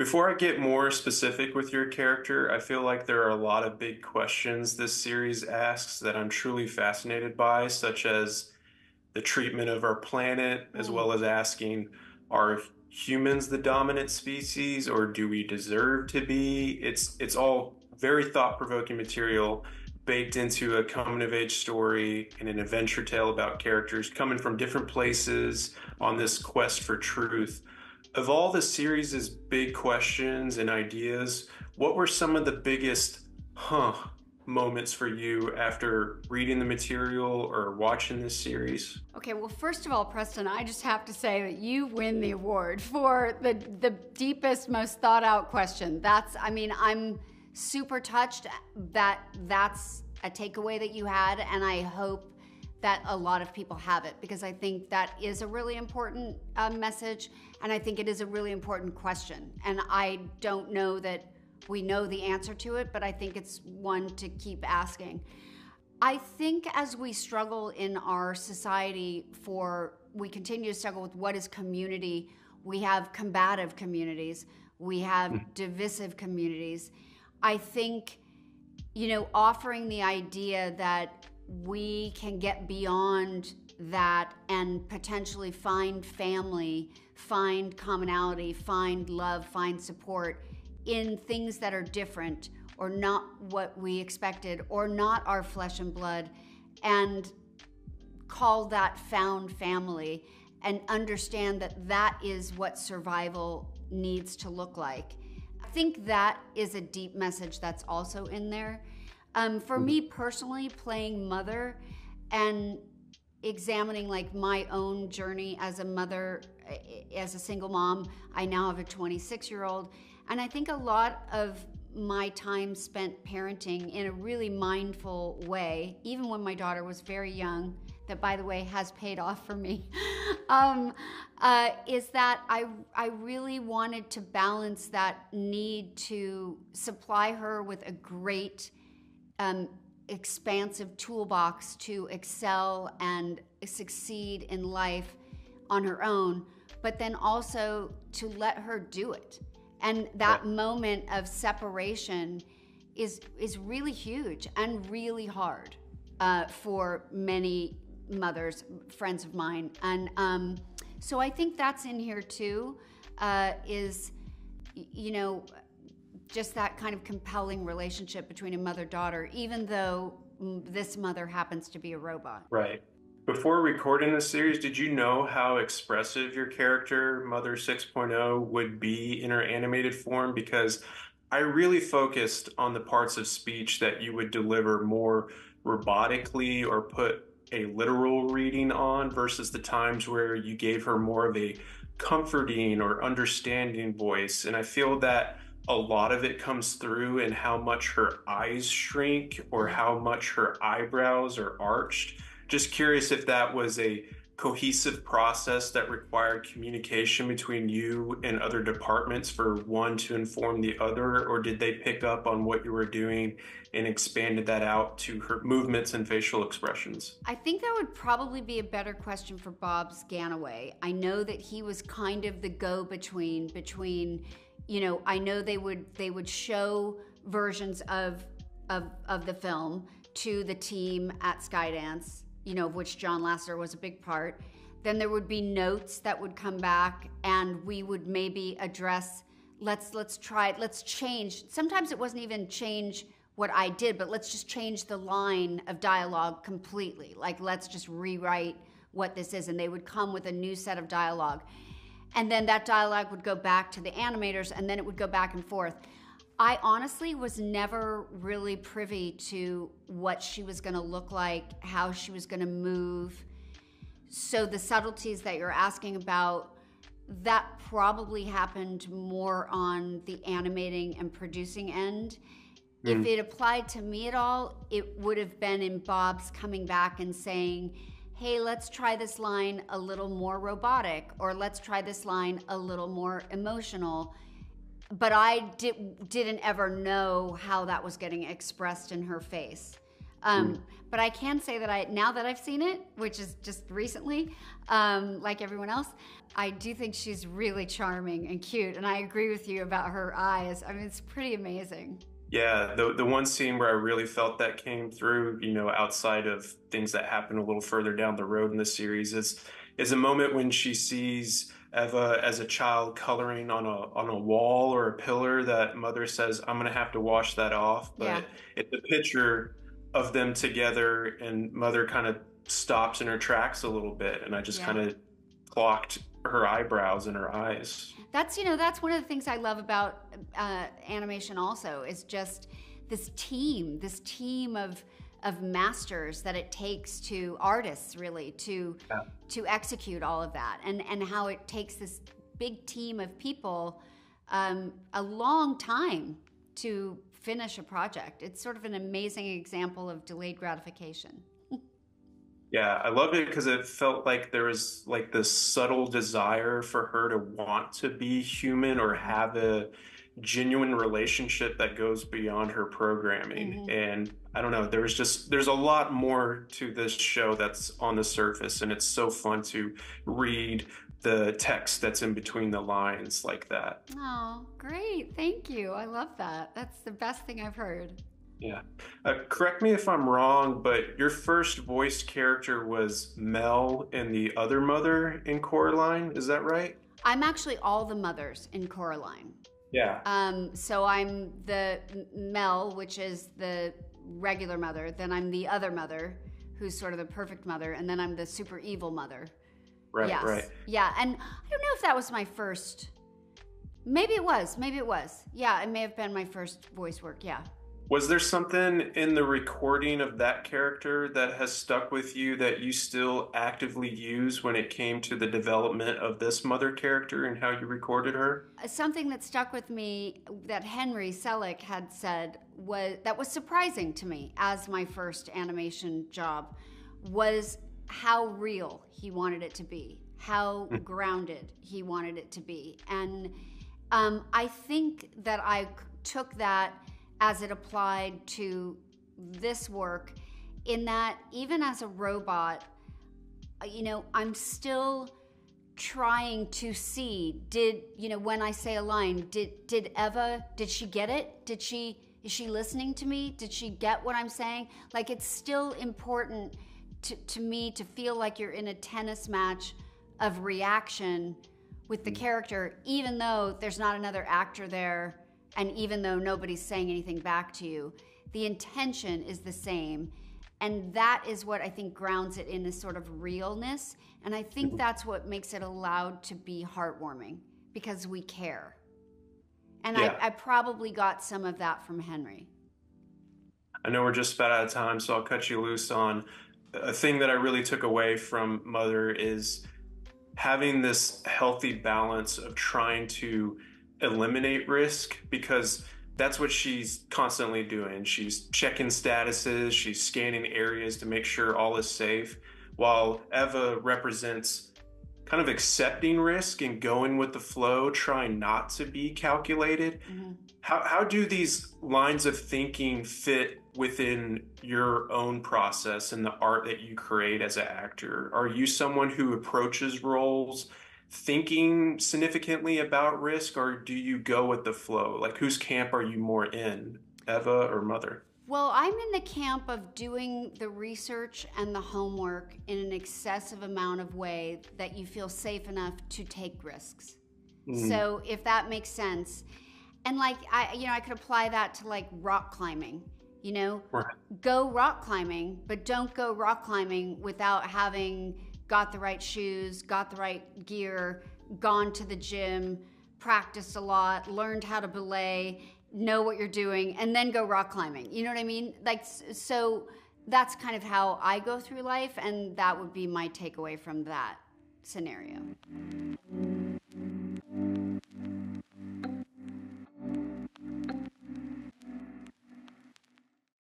Before I get more specific with your character, I feel like there are a lot of big questions this series asks that I'm truly fascinated by, such as the treatment of our planet, as Mm. well as asking, are humans the dominant species or do we deserve to be? It's all very thought-provoking material baked into a coming-of-age story and an adventure tale about characters coming from different places on this quest for truth. Of all the series' big questions and ideas, what were some of the biggest moments for you after reading the material or watching this series? Okay, well, first of all, Preston, I just have to say that you win the award for the deepest, most thought out question. I'm super touched that that's a takeaway that you had, and I hope that a lot of people have it because I think that is a really important message, and I think it is a really important question. And I don't know that we know the answer to it, but I think it's one to keep asking. I think as we struggle in our society we continue to struggle with what is community. We have combative communities, we have divisive communities. I think, offering the idea that we can get beyond that and potentially find family, find commonality, find love, find support in things that are different or not what we expected or not our flesh and blood, and call that found family and understand that that is what survival needs to look like. I think that is a deep message that's also in there. For me personally, playing mother and examining like my own journey as a mother, as a single mom. I now have a 26-year-old, and I think a lot of my time spent parenting in a really mindful way, even when my daughter was very young, that by the way has paid off for me, is that I really wanted to balance that need to supply her with a great expansive toolbox to excel and succeed in life on her own, but then also to let her do it. And that moment of separation is really huge and really hard for many mothers, friends of mine. And so I think that's in here too, is, just that kind of compelling relationship between a mother-daughter, even though this mother happens to be a robot. Right. Before recording this series, did you know how expressive your character, Mother 6.0, would be in her animated form? Because I really focused on the parts of speech that you would deliver more robotically or put a literal reading on versus the times where you gave her more of a comforting or understanding voice. And I feel that a lot of it comes through in how much her eyes shrink or how much her eyebrows are arched. Just curious if that was a cohesive process that required communication between you and other departments for one to inform the other, or did they pick up on what you were doing and expanded that out to her movements and facial expressions? I think that would probably be a better question for Bob Sganaway. I know that he was kind of the go-between, I know they would show versions of the film to the team at Skydance, of which John Lasseter was a big part. Then there would be notes that would come back, and we would maybe address, let's change. Sometimes it wasn't even change what I did, but let's just change the line of dialogue completely. Like, let's just rewrite what this is. And they would come with a new set of dialogue. And then that dialogue would go back to the animators, and then it would go back and forth. I honestly was never really privy to what she was going to look like, how she was going to move. So the subtleties that you're asking about, that probably happened more on the animating and producing end. If it applied to me at all, it would have been in Bob's coming back and saying, hey, let's try this line a little more robotic, or let's try this line a little more emotional. But I didn't ever know how that was getting expressed in her face. But I can say that now that I've seen it, which is just recently, like everyone else, I do think she's really charming and cute. And I agree with you about her eyes. I mean, it's pretty amazing. Yeah, the one scene where I really felt that came through, outside of things that happen a little further down the road in the series, is a moment when she sees Eva as a child coloring on a wall or a pillar that Mother says, "I'm gonna have to wash that off." Yeah. But it's a picture of them together, and Mother kind of stops in her tracks a little bit, and I just Yeah. kind of clocked her eyebrows and her eyes. That's one of the things I love about animation. Also, is just this team of masters that it takes to artists really Yeah. to execute all of that, and how it takes this big team of people a long time to finish a project. It's sort of an amazing example of delayed gratification. Yeah, I loved it because it felt like there was like this subtle desire for her to want to be human or have a genuine relationship that goes beyond her programming. Hmm. And I don't know, there's a lot more to this show that's on the surface, and it's so fun to read the text that's in between the lines like that. Oh, great. Thank you. I love that. That's the best thing I've heard. Yeah. Correct me if I'm wrong, but your first voiced character was Mel in The Other Mother in Coraline. Is that right? I'm actually all the mothers in Coraline. Yeah. So I'm the Mel, which is the regular mother. Then I'm the other mother, who's sort of the perfect mother. And then I'm the super evil mother. Right, Yes. right. Yeah. And I don't know if that was my first. Maybe it was. Maybe it was. Yeah, it may have been my first voice work. Yeah. Was there something in the recording of that character that has stuck with you that you still actively use when it came to the development of this mother character and how you recorded her? Something that stuck with me that Henry Selick had said was surprising to me as my first animation job was how real he wanted it to be, how grounded he wanted it to be. And I think that I took that as it applied to this work, in that even as a robot, I'm still trying to see, when I say a line, did Eva, did she get it? Is she listening to me? Did she get what I'm saying? Like, it's still important to me to feel like you're in a tennis match of reaction with the character, even though there's not another actor there. And even though nobody's saying anything back to you, the intention is the same. And that is what I think grounds it in this sort of realness. And I think that's what makes it allowed to be heartwarming, because we care. And Yeah. I probably got some of that from Henry. I know we're just about out of time, so I'll cut you loose on a thing that I really took away from Mother is having this healthy balance of trying to eliminate risk, because that's what she's constantly doing. She's checking statuses, she's scanning areas to make sure all is safe, while Eva represents kind of accepting risk and going with the flow, trying not to be calculated. Mm-hmm. How do these lines of thinking fit within your own process and the art that you create as an actor? Are you someone who approaches roles thinking significantly about risk, or do you go with the flow? Like, whose camp are you more in, Eva or Mother? Well, I'm in the camp of doing the research and the homework in an excessive amount of way that you feel safe enough to take risks. So if that makes sense. And like, I could apply that to like rock climbing, Right. go rock climbing, but don't go rock climbing without having got the right shoes, got the right gear, gone to the gym, practiced a lot, learned how to belay, know what you're doing, and then go rock climbing. You know what I mean? Like, so that's kind of how I go through life, and that would be my takeaway from that scenario.